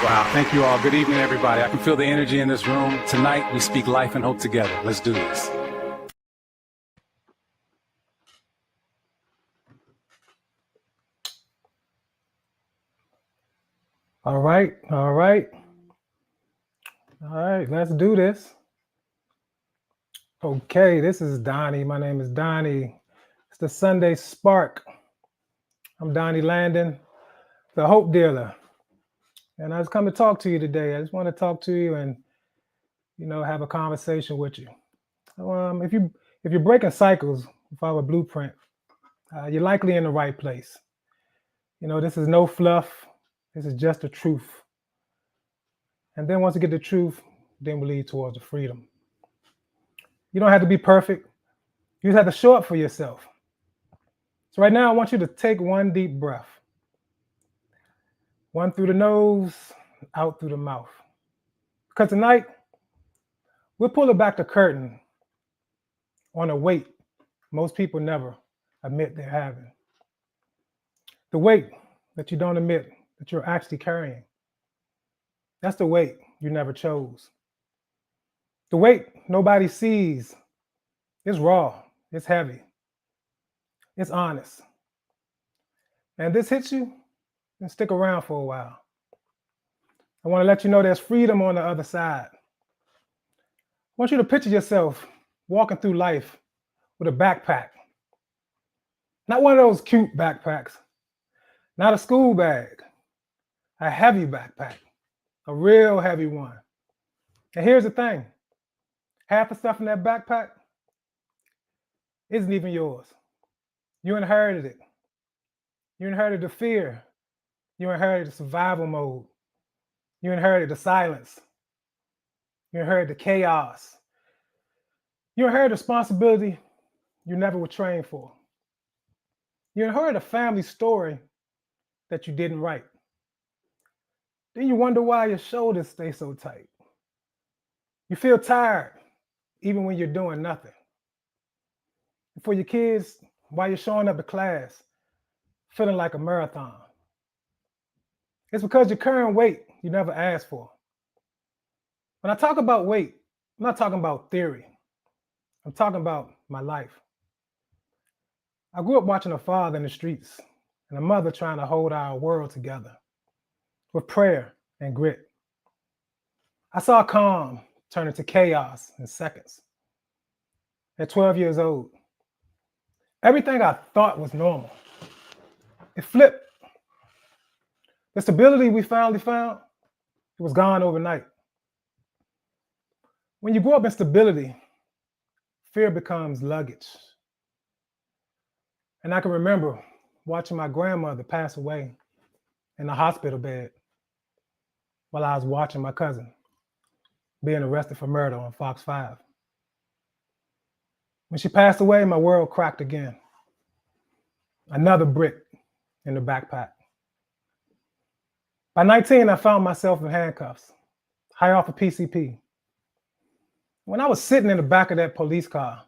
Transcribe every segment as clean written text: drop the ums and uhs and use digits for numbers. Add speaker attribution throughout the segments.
Speaker 1: Wow, thank you all. Good evening, everybody. I can feel the energy in this room. Tonight, we speak life and hope together. Let's do this.
Speaker 2: All right, let's do this. Okay, this is Donnie. My name is Donnie. It's the Sunday Spark. I'm Donnie Landon, the Hope Dealer. And I just come to talk to you today. I just want to talk to you and, have a conversation with you. If you're breaking cycles with our blueprint, you're likely in the right place. This is no fluff. This is just the truth. And then once you get the truth, then we lead towards the freedom. You don't have to be perfect. You just have to show up for yourself. So right now, I want you to take one deep breath. One through the nose, out through the mouth. Because tonight, we're pulling back the curtain on a weight most people never admit they're having. The weight that you don't admit that you're actually carrying. That's the weight you never chose. The weight nobody sees. It's raw, it's heavy, it's honest. And this hits you, then stick around for a while. I want to let you know there's freedom on the other side. I want you to picture yourself walking through life with a backpack. Not one of those cute backpacks, not a school bag, a heavy backpack, a real heavy one. And here's the thing, half the stuff in that backpack isn't even yours. You inherited it. You inherited the fear. You inherited the survival mode. You inherited the silence. You inherited the chaos. You inherited responsibility you never were trained for. You inherited a family story that you didn't write. Then you wonder why your shoulders stay so tight. You feel tired even when you're doing nothing. For your kids, while you're showing up to class, feeling like a marathon. It's because you're carrying weight you never asked for. When I talk about weight, I'm not talking about theory. I'm talking about my life. I grew up watching a father in the streets and a mother trying to hold our world together with prayer and grit. I saw calm turn into chaos in seconds. At 12 years old, everything I thought was normal, it flipped. The stability we finally found, it was gone overnight. When you grow up in stability, fear becomes luggage. And I can remember watching my grandmother pass away in a hospital bed while I was watching my cousin being arrested for murder on Fox 5. When she passed away, my world cracked again. Another brick in the backpack. By 19, I found myself in handcuffs, high off a PCP. When I was sitting in the back of that police car,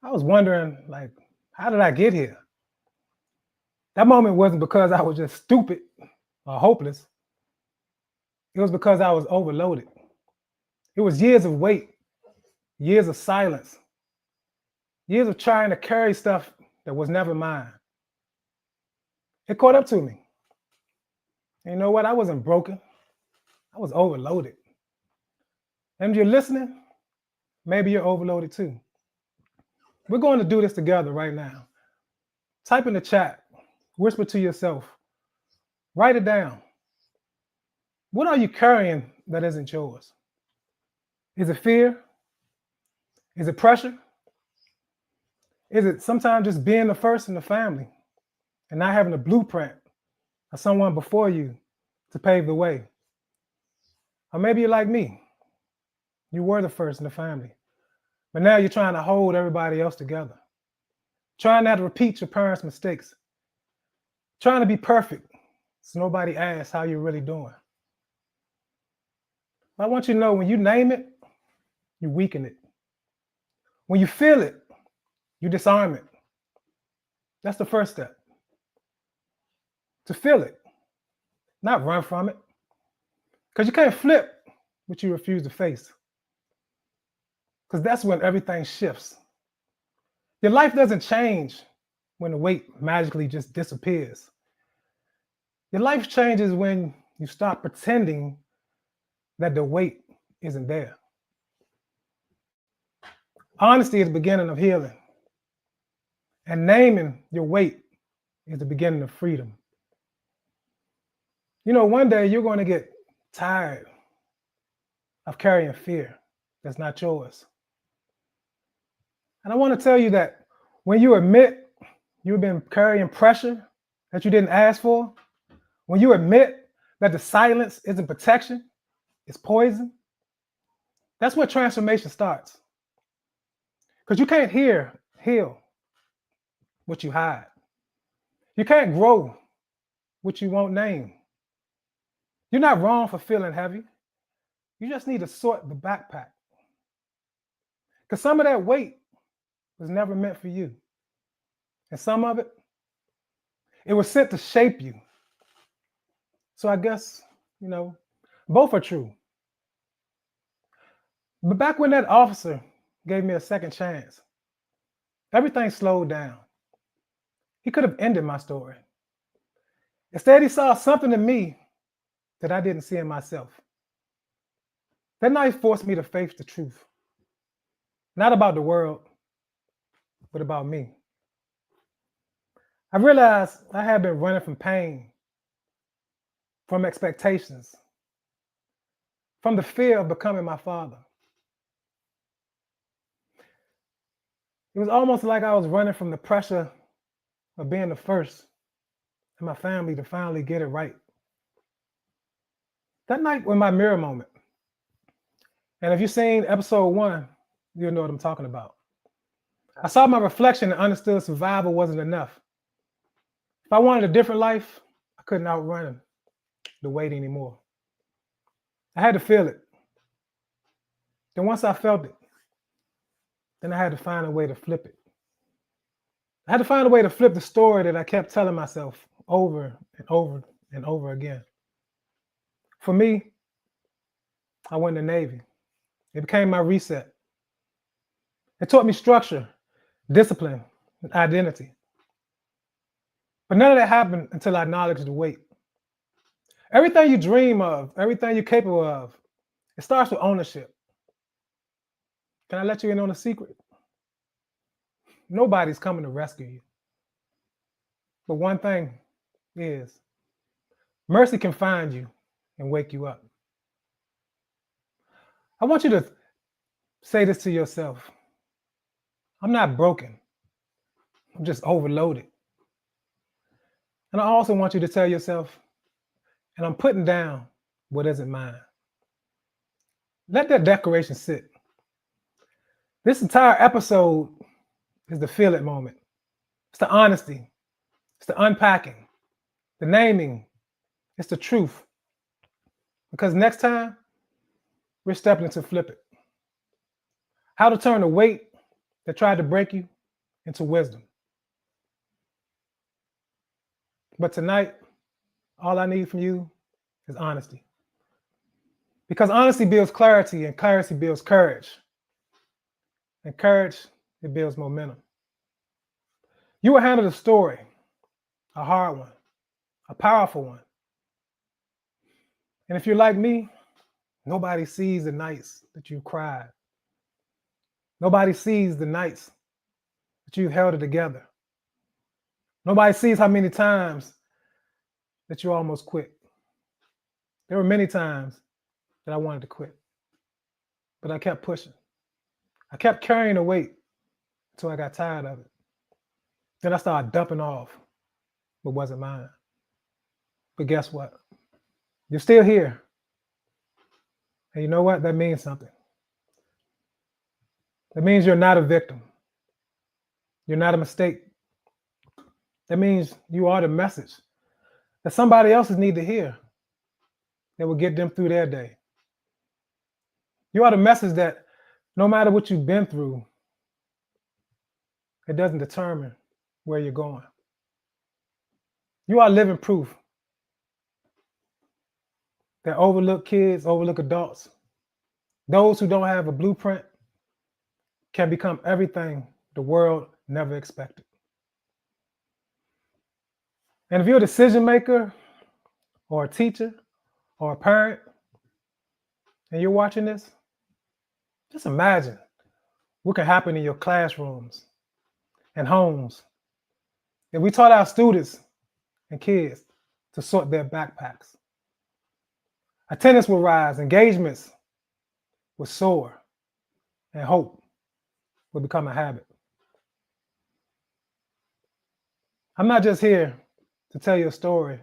Speaker 2: I was wondering, how did I get here? That moment wasn't because I was just stupid or hopeless. It was because I was overloaded. It was years of weight, years of silence, years of trying to carry stuff that was never mine. It caught up to me. And you know what? I wasn't broken. I was overloaded. And if you're listening, maybe you're overloaded too. We're going to do this together right now. Type in the chat, whisper to yourself, write it down. What are you carrying that isn't yours? Is it fear? Is it pressure? Is it sometimes just being the first in the family and not having a blueprint of someone before you to pave the way? Or maybe you're like me. You were the first in the family, but now you're trying to hold everybody else together. Trying not to repeat your parents' mistakes. Trying to be perfect so nobody asks how you're really doing. I want you to know when you name it, you weaken it. When you feel it, you disarm it. That's the first step. To feel it, not run from it. Because you can't flip what you refuse to face. Because that's when everything shifts. Your life doesn't change when the weight magically just disappears. Your life changes when you stop pretending that the weight isn't there. Honesty is the beginning of healing. And naming your weight is the beginning of freedom. You know, one day you're going to get tired of carrying fear that's not yours. And I want to tell you that when you admit you've been carrying pressure that you didn't ask for, when you admit that the silence isn't protection, it's poison, that's where transformation starts. Because you can't heal what you hide. You can't grow what you won't name. You're not wrong for feeling heavy. You just need to sort the backpack. Because some of that weight was never meant for you. And some of it, it was sent to shape you. So I guess, you know, both are true. But back when that officer gave me a second chance, everything slowed down. He could have ended my story. Instead, he saw something in me that I didn't see in myself. That night forced me to face the truth. Not about the world, but about me. I realized I had been running from pain, from expectations, from the fear of becoming my father. It was almost like I was running from the pressure of being the first in my family to finally get it right. That night was my mirror moment. And if you've seen episode 1, you'll know what I'm talking about. I saw my reflection and understood survival wasn't enough. If I wanted a different life, I couldn't outrun the weight anymore. I had to feel it. Then once I felt it, then I had to find a way to flip it. I had to find a way to flip the story that I kept telling myself over and over and over again. For me, I went in the Navy. It became my reset. It taught me structure, discipline, and identity. But none of that happened until I acknowledged the weight. Everything you dream of, everything you're capable of, it starts with ownership. Can I let you in on a secret? Nobody's coming to rescue you. But one thing is, mercy can find you and wake you up. I want you to say this to yourself. I'm not broken. I'm just overloaded. And I also want you to tell yourself, and I'm putting down what isn't mine. Let that declaration sit. This entire episode is the feel it moment. It's the honesty. It's the unpacking, the naming. It's the truth. Because next time, we're stepping into flip it. How to turn the weight that tried to break you into wisdom. But tonight, all I need from you is honesty. Because honesty builds clarity, and clarity builds courage. And courage, it builds momentum. You will handle the story, a hard one, a powerful one. And if you're like me, nobody sees the nights that you cried. Nobody sees the nights that you've held it together. Nobody sees how many times that you almost quit. There were many times that I wanted to quit, but I kept pushing. I kept carrying the weight until I got tired of it. Then I started dumping off what wasn't mine. But guess what? You're still here. And you know what? That means something. That means you're not a victim. You're not a mistake. That means you are the message that somebody else need to hear that will get them through their day. You are the message that no matter what you've been through, it doesn't determine where you're going. You are living proof that overlook kids, overlook adults. Those who don't have a blueprint can become everything the world never expected. And if you're a decision maker or a teacher or a parent and you're watching this, just imagine what can happen in your classrooms and homes if we taught our students and kids to sort their backpacks. Attendance will rise, engagements will soar, and hope will become a habit. I'm not just here to tell you a story.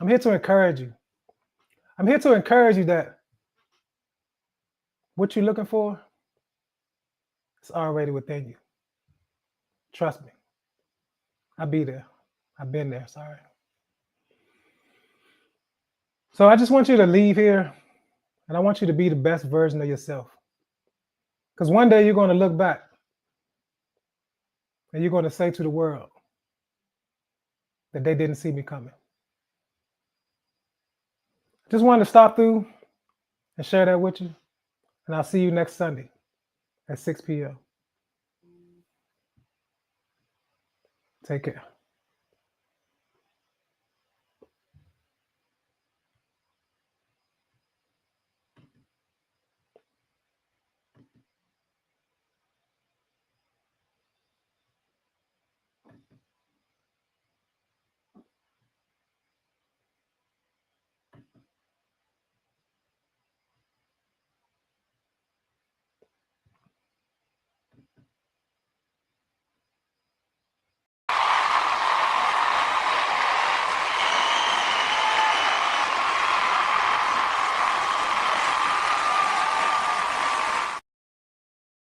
Speaker 2: I'm here to encourage you. I'm here to encourage you that what you're looking for is already within you. Trust me. I'll be there. I've been there, sorry. So I just want you to leave here and I want you to be the best version of yourself. Because one day you're going to look back and you're going to say to the world that they didn't see me coming. Just wanted to stop through and share that with you. And I'll see you next Sunday at 6 p.m. Take care.